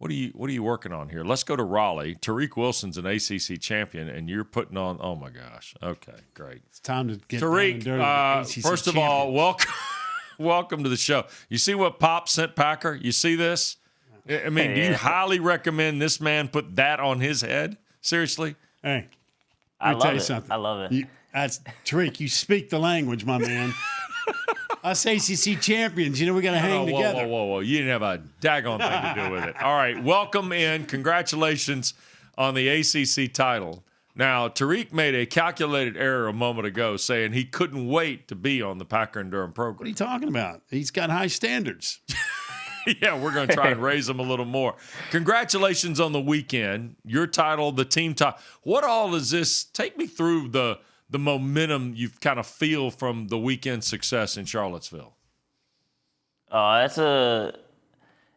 What are you working on here? Let's go to Raleigh. Tariq Wilson's an ACC champion, and you're putting on. Oh my gosh. Okay, great. It's time to get Tariq. First of all, welcome to the show. You see what Pop sent Packer? You see this? I mean, do you highly recommend this man put that on his head? Seriously? Hey, I love it. Something. I love it. That's Tariq. You speak the language, my man. Us ACC champions, we got to hang together. Whoa. You didn't have a daggone thing to do with it. All right, welcome in. Congratulations on the ACC title. Now, Tariq made a calculated error a moment ago saying he couldn't wait to be on the Packer and Durham program. What are you talking about? He's got high standards. Yeah, we're going to try and raise them a little more. Congratulations on the weekend. Your title, the team title. What all is this? Take me through the momentum you kind of feel from the weekend success in Charlottesville. That's an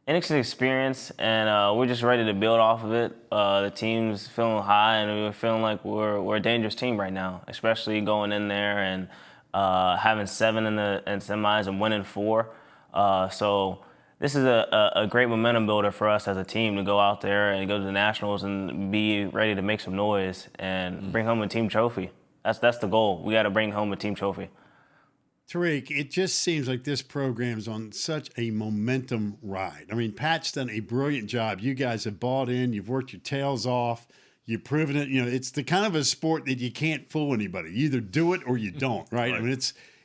interesting experience, and we're just ready to build off of it. The team's feeling high, and we're feeling like we're a dangerous team right now, especially going in there and having 7 in semis and winning 4. So this is a great momentum builder for us as a team to go out there and go to the Nationals and be ready to make some noise and bring home a team trophy. That's the goal. We got to bring home a team trophy. Tariq, it just seems like this program's on such a momentum ride. I mean, Pat's done a brilliant job. You guys have bought in. You've worked your tails off. You've proven it. It's the kind of a sport that you can't fool anybody. You either do it or you don't, right? I mean,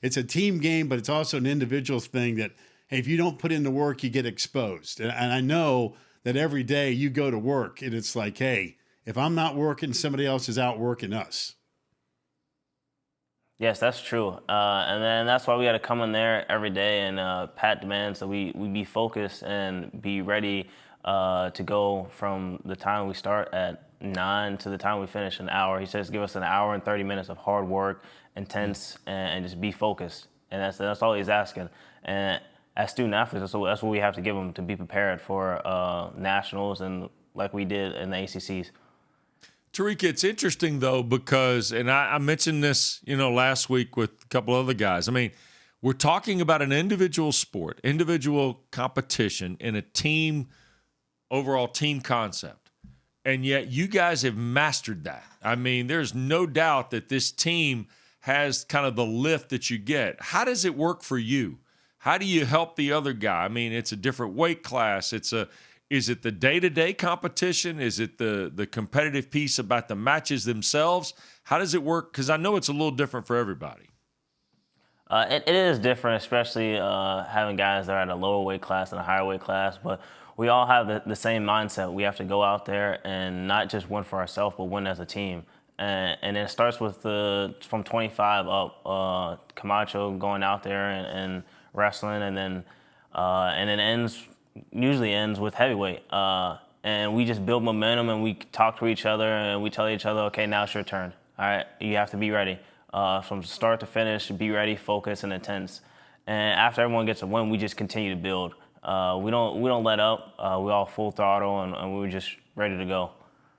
it's a team game, but it's also an individual thing that, hey, if you don't put in the work, you get exposed. And I know that every day you go to work and it's like, hey, if I'm not working, somebody else is out working us. Yes, that's true. And then that's why we got to come in there every day, and Pat demands that we be focused and be ready to go from the time we start at 9 to the time we finish an hour. He says give us an hour and 30 minutes of hard work, intense, and just be focused. And that's all he's asking. And as student athletes, that's what we have to give them to be prepared for nationals and like we did in the ACCs. Tariq, it's interesting, though, because, and I mentioned this, last week with a couple other guys. I mean, we're talking about an individual sport, individual competition in a team, overall team concept. And yet you guys have mastered that. I mean, there's no doubt that this team has kind of the lift that you get. How does it work for you? How do you help the other guy? I mean, it's a different weight class. Is it the day-to-day competition? Is it the competitive piece about the matches themselves? How does it work? Because I know it's a little different for everybody. It is different, especially having guys that are at a lower weight class and a higher weight class. But we all have the same mindset. We have to go out there and not just win for ourselves, but win as a team. And it starts with from 25 up, Camacho going out there and wrestling, and then usually ends with heavyweight. And we just build momentum, and we talk to each other, and we tell each other, okay, now it's your turn. All right, you have to be ready. From start to finish, be ready, focus, and intense. And after everyone gets a win, we just continue to build. We don't let up. We all full throttle, and we're just ready to go.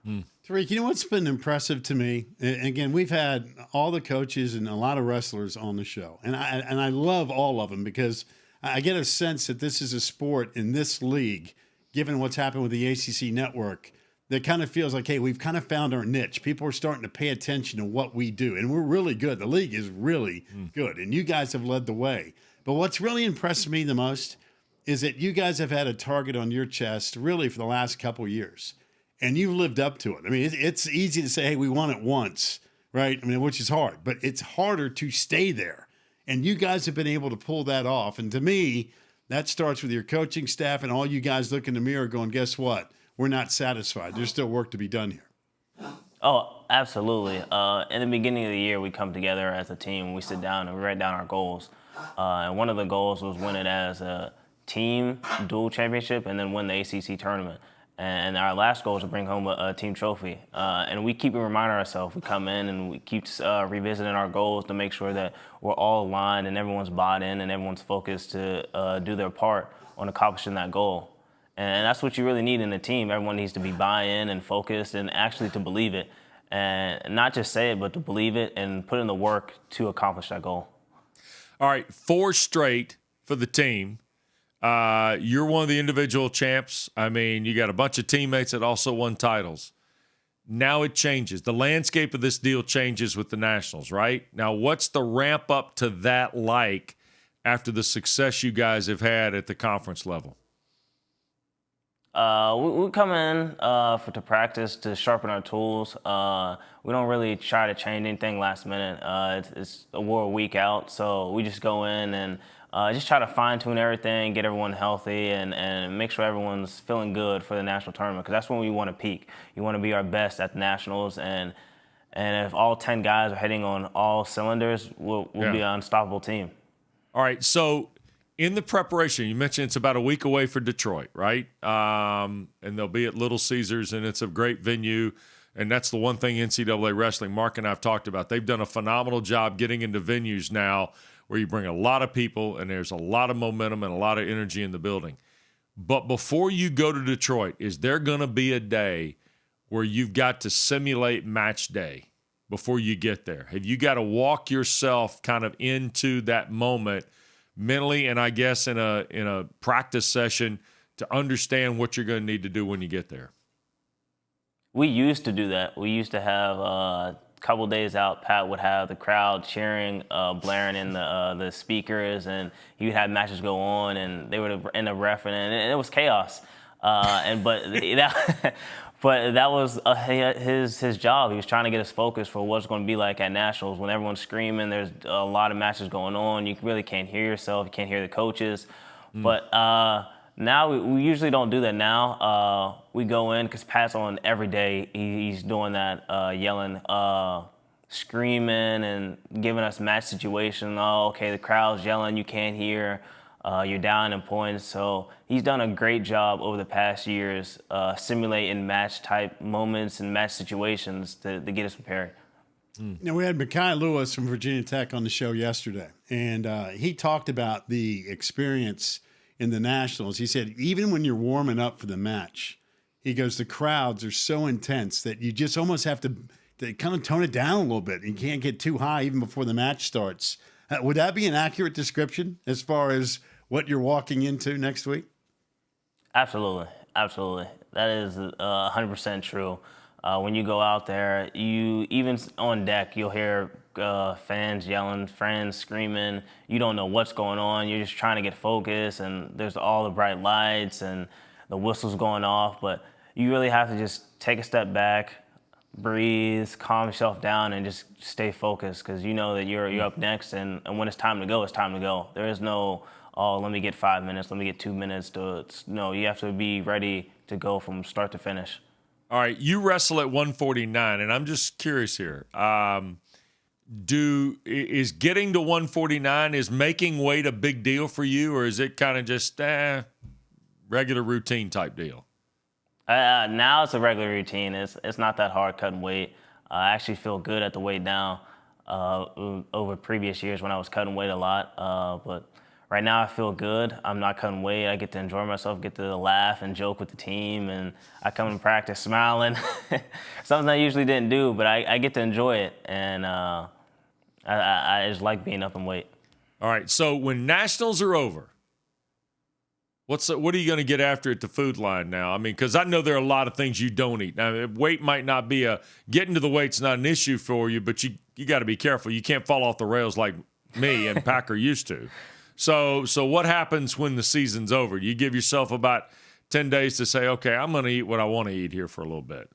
Tariq, you know what's been impressive to me? And again, we've had all the coaches and a lot of wrestlers on the show, and I love all of them because I get a sense that this is a sport in this league, given what's happened with the ACC Network, that kind of feels like, hey, we've kind of found our niche. People are starting to pay attention to what we do, and we're really good. The league is really good, and you guys have led the way. But what's really impressed me the most is that you guys have had a target on your chest really for the last couple of years, and you've lived up to it. I mean, it's easy to say, hey, we won it once, right? I mean, which is hard, but it's harder to stay there. And you guys have been able to pull that off. And to me, that starts with your coaching staff and all you guys look in the mirror going, guess what? We're not satisfied. There's still work to be done here. Oh, absolutely. In the beginning of the year, we come together as a team. We sit down and we write down our goals. And one of the goals was win it as a team dual championship and then win the ACC tournament. And our last goal is to bring home a team trophy. And we keep reminding ourselves. We come in and we keep revisiting our goals to make sure that we're all aligned and everyone's bought in and everyone's focused to do their part on accomplishing that goal. And that's what you really need in a team. Everyone needs to be buy-in and focused and actually to believe it. And not just say it, but to believe it and put in the work to accomplish that goal. All right, 4 straight for the team. You're one of the individual champs. I mean, you got a bunch of teammates that also won titles. Now it changes. The landscape of this deal changes with the Nationals, right? Now, what's the ramp up to that like after the success you guys have had at the conference level? We come in to practice to sharpen our tools. We don't really try to change anything last minute. We're a week out, so we just go in and just try to fine-tune everything, get everyone healthy, and make sure everyone's feeling good for the national tournament, because that's when we want to peak. You want to be our best at the Nationals, and if all 10 guys are hitting on all cylinders, we'll be an unstoppable team. All right, so in the preparation, you mentioned it's about a week away for Detroit, right? And they'll be at Little Caesars, and it's a great venue. And that's the one thing NCAA wrestling, Mark and I have talked about. They've done a phenomenal job getting into venues now where you bring a lot of people and there's a lot of momentum and a lot of energy in the building. But before you go to Detroit, is there going to be a day where you've got to simulate match day before you get there? Have you got to walk yourself kind of into that moment mentally, and I guess in a practice session, to understand what you're going to need to do when you get there? We used to do that. We used to have a couple days out, Pat would have the crowd cheering, blaring in the speakers, and he would have matches go on, and they would end up reffing, and it was chaos. But that was his job. He was trying to get us focused for what's going to be like at Nationals. When everyone's screaming, there's a lot of matches going on. You really can't hear yourself. You can't hear the coaches. But now we usually don't do that now. We go in because Pat's on every day. He's doing that, yelling, screaming, and giving us match situation. Oh, okay, the crowd's yelling. You can't hear. You're down in points. So he's done a great job over the past years simulating match-type moments and match situations to get us prepared. Now, we had Mekhi Lewis from Virginia Tech on the show yesterday, and he talked about the experience in the Nationals. He said even when you're warming up for the match, he goes, the crowds are so intense that you just almost have to kind of tone it down a little bit. You can't get too high even before the match starts. Would that be an accurate description as far as what you're walking into next week? Absolutely. That is 100% true. When you go out there, even on deck, you'll hear fans yelling, friends screaming. You don't know what's going on. You're just trying to get focused, and there's all the bright lights and the whistles going off. But you really have to just take a step back, breathe, calm yourself down, and just stay focused, because you know that you're up next, and when it's time to go, it's time to go. There is no, let me get 5 minutes, let me get 2 minutes. No, you have to be ready to go from start to finish. All right, you wrestle at 149, and I'm just curious here. Is getting to 149, is making weight a big deal for you, or is it kind of just regular routine type deal? Now it's a regular routine. It's not that hard cutting weight. I actually feel good at the weight now over previous years when I was cutting weight a lot. But right now I feel good. I'm not cutting weight. I get to enjoy myself, get to laugh and joke with the team, and I come to practice smiling. Something I usually didn't do, but I get to enjoy it, and I just like being up in weight. All right, so when Nationals are over, what are you going to get after at the food line now? I mean, because I know there are a lot of things you don't eat. Now, weight might not be getting to the weight's not an issue for you, but you got to be careful. You can't fall off the rails like me and Packer used to. So what happens when the season's over? You give yourself about 10 days to say, okay, I'm going to eat what I want to eat here for a little bit.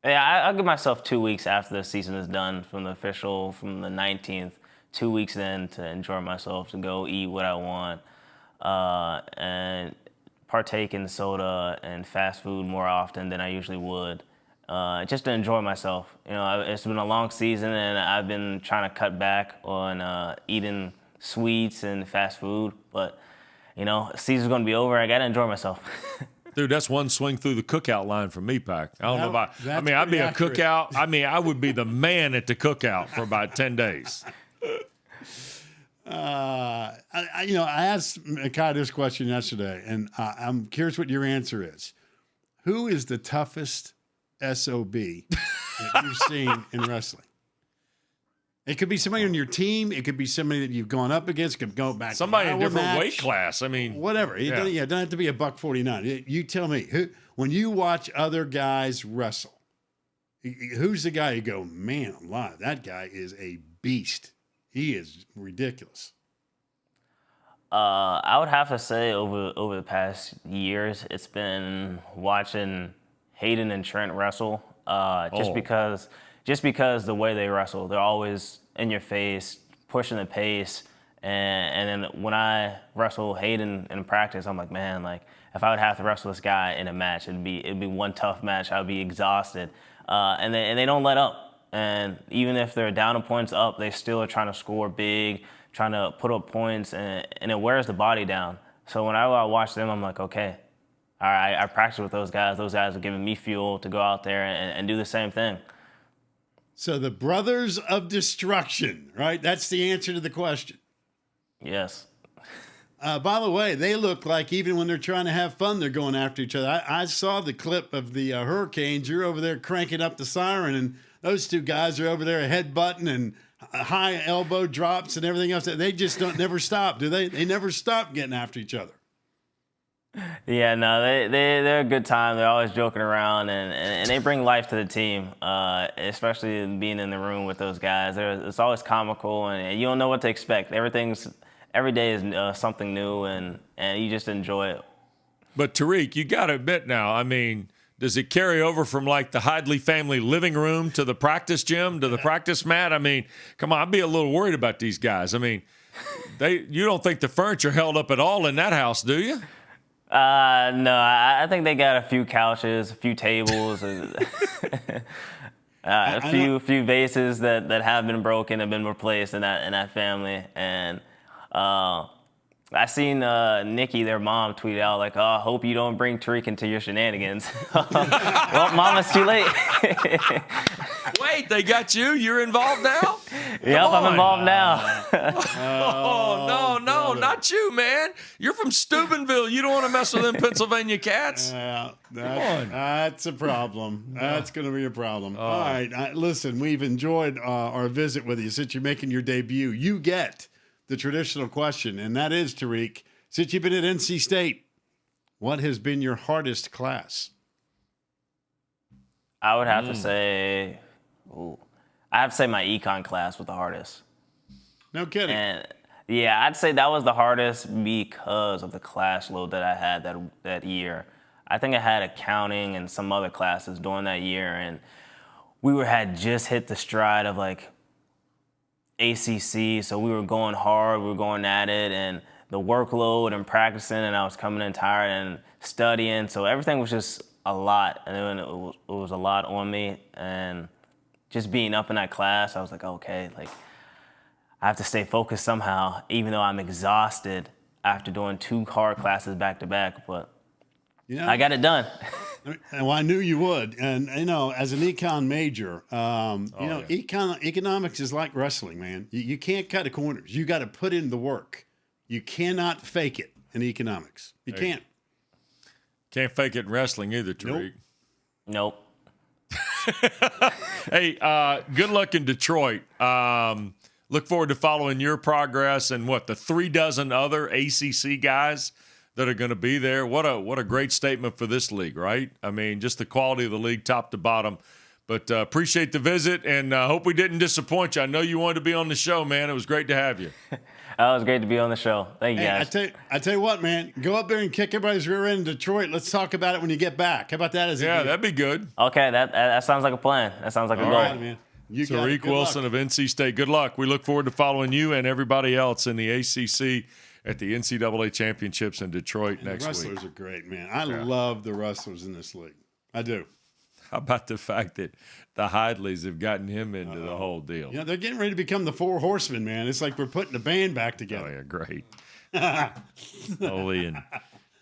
Yeah, I'll give myself 2 weeks after the season is done from the 19th, 2 weeks then to enjoy myself, to go eat what I want. And partake in soda and fast food more often than I usually would, just to enjoy myself. You know, it's been a long season, and I've been trying to cut back on eating sweets and fast food. But, you know, the season's going to be over. I got to enjoy myself. Dude, that's one swing through the cookout line for me, Pac. I don't know about. I mean, I'd be accurate. a cookout. I mean, I would be the man at the cookout for about 10 days. I asked Mekhi this question yesterday, and I'm curious what your answer is. Who is the toughest SOB that you've seen in wrestling? It could be somebody on your team. It could be somebody that you've gone up against. It could go back. Somebody to in a different weight class. I mean, whatever. It doesn't have to be a $149. You tell me, when you watch other guys wrestle, who's the guy you go, man, I'm live. That guy is a beast. He is ridiculous. I would have to say over the past years, it's been watching Hayden and Trent wrestle. Just because the way they wrestle, they're always in your face, pushing the pace. And then when I wrestle Hayden in practice, I'm like, man, like if I would have to wrestle this guy in a match, it'd be one tough match. I'd be exhausted. And they don't let up. And even if they're down a points up, they still are trying to score big, trying to put up points, and it wears the body down. So when I watch them, I'm like, okay, all right, I practice with those guys. Those guys are giving me fuel to go out there and do the same thing. So the Brothers of Destruction, right? That's the answer to the question. Yes. By the way, they look like even when they're trying to have fun, they're going after each other. I saw the clip of the Hurricanes. You're over there cranking up the siren, and those two guys are over there headbutting and high elbow drops and everything else. They just never stop, do they? They never stop getting after each other. Yeah, no, they're a good time. They're always joking around, and they bring life to the team, especially being in the room with those guys. It's always comical, and you don't know what to expect. Every day is something new, and you just enjoy it. But Tariq, you got to admit now, I mean, does it carry over from like the Hidley family living room to the practice gym to the practice mat? I mean, come on, I'd be a little worried about these guys. I mean, you don't think the furniture held up at all in that house, do you? No, I think they got a few couches, a few tables, a few vases that have been broken and been replaced in that family. And I seen Nikki, their mom, tweet out like, "Oh, I hope you don't bring Tariq into your shenanigans." Well, Mama's too late. Wait, they got you? You're involved now? Yep, I'm involved now. Oh, no, not you, man. You're from Steubenville. You don't want to mess with them Pennsylvania cats. That's a problem. That's going to be a problem. All right. Listen, we've enjoyed our visit with you. Since you're making your debut, you get the traditional question, and that is, Tariq, since you've been at NC State, what has been your hardest class? I would have to say, I have to say my econ class was the hardest. No kidding. And yeah, I'd say that was the hardest because of the class load that I had that year. I think I had accounting and some other classes during that year, and we had just hit the stride of like ACC, so we were going hard, we were going at it, and the workload and practicing, and I was coming in tired and studying, so everything was just a lot, and then it was a lot on me, and just being up in that class, I was like, okay, like I have to stay focused somehow, even though I'm exhausted after doing 2 hard classes back to back, but I got it done. Well, I knew you would. And, as an econ major, economics is like wrestling, man. You can't cut the corners. You got to put in the work. You cannot fake it in economics. You can't. Can't fake it in wrestling either, Tariq. Nope. Hey, good luck in Detroit. Look forward to following your progress and the 36 other ACC guys that are going to be there. What a great statement for this league, right? I mean, just the quality of the league, top to bottom. But appreciate the visit, and hope we didn't disappoint you. I know you wanted to be on the show, man. It was great to have you. It was great to be on the show. Thank you, guys. I tell you what, man. Go up there and kick everybody's rear end in Detroit. Let's talk about it when you get back. How about that? That'd be good. Okay, that sounds like a plan. That sounds like a goal. All right, man. Tariq Wilson of NC State. Good luck. We look forward to following you and everybody else in the ACC at the NCAA Championships in Detroit next week. The wrestlers are great, man. I love the wrestlers in this league. I do. How about the fact that the Hidleys have gotten him into the whole deal? They're getting ready to become the 4 horsemen, man. It's like we're putting the band back together. Oh, yeah, great. Ole and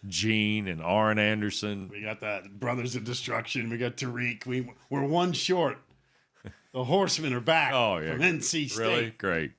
Gene and Arn Anderson. We got that Brothers of Destruction. We got Tariq. We're one short. The horsemen are back from NC State. Really? Great.